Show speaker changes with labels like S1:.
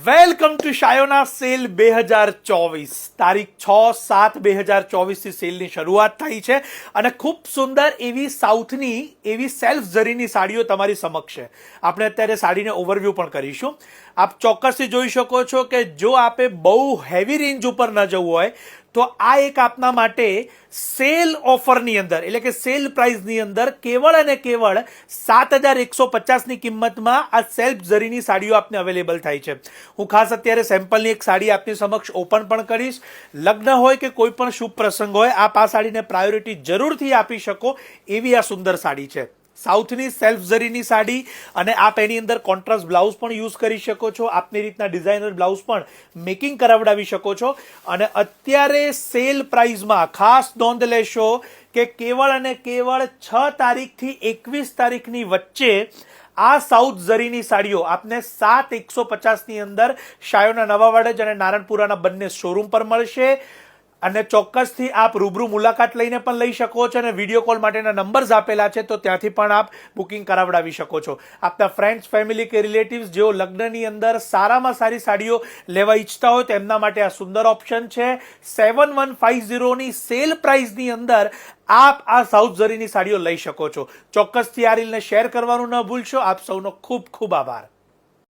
S1: Welcome to Shayona cell 2024 તારીખ 6/7/2024 થી સેલની શરૂઆત થઈ છે અને ખૂબ સુંદર એવી સાઉથની એવી સેલ્ફ જરીની સાડીઓ તમારી સમક્ષ છે. આપણે અત્યારે સાડીને ઓવરવ્યૂ પણ કરીશું. આપ ચોક્કસથી જોઈ શકો છો કે જો આપે બહુ હેવી રેન્જ ઉપર ન જવું હોય તો આ એક આપના માટે સેલ ઓફરની અંદર એટલે કે સેલ પ્રાઇસની અંદર કેવળ અને કેવળ 7,150ની કિંમતમાં આ સેલ્ફ જરીની સાડીઓ આપને અવેલેબલ થાય છે. હું ખાસ અત્યારે સેમ્પલની એક સાડી આપની સમક્ષ ઓપન પણ કરીશ. લગ્ન હોય કે કોઈ પણ શુભ પ્રસંગ હોય આપ આ સાડીને પ્રાયોરિટી જરૂરથી આપી શકો એવી આ સુંદર સાડી છે. સાઉથની સેલ્ફ ઝરીની સાડી અને આપ એની અંદર કોન્ટ્રાસ્ટ બ્લાઉઝ પણ યુઝ કરી શકો છો. આપની રીતના ડિઝાઇનર બ્લાઉઝ પણ મેકિંગ કરાવડાવી શકો છો. અને અત્યારે સેલ પ્રાઇસમાં ખાસ નોંધ લેશો કે કેવળ અને કેવળ 6 તારીખથી 21 તારીખની વચ્ચે આ સાઉથ ઝરીની સાડીઓ આપને 7,150ની અંદર શાયોના નવા વાડજ અને નારણપુરાના બંને શોરૂમ પર મળશે. અને ચોક્કસથી આપ રૂબરૂ મુલાકાત લઈને પણ લઈ શકો છો અને વિડીયો કોલ માટેના નંબર્સ આપેલા છે તો ત્યાંથી પણ આપ બુકિંગ કરાવડાવી શકો છો. આપના ફ્રેન્ડ્સ, ફેમિલી કે રિલેટિવ્સ જેઓ લગ્નની અંદર સારામાં સારી સાડીઓ લેવા ઈચ્છતા હોય તો એમના માટે આ સુંદર ઓપ્શન છે. 7150ની સેલ પ્રાઇસની અંદર આપ આ સાઉથ ઝરીની સાડીઓ લઈ શકો છો. ચોક્કસથી આ રીલને શેર કરવાનું ન ભૂલશો. આપ સૌનો ખૂબ ખૂબ આભાર.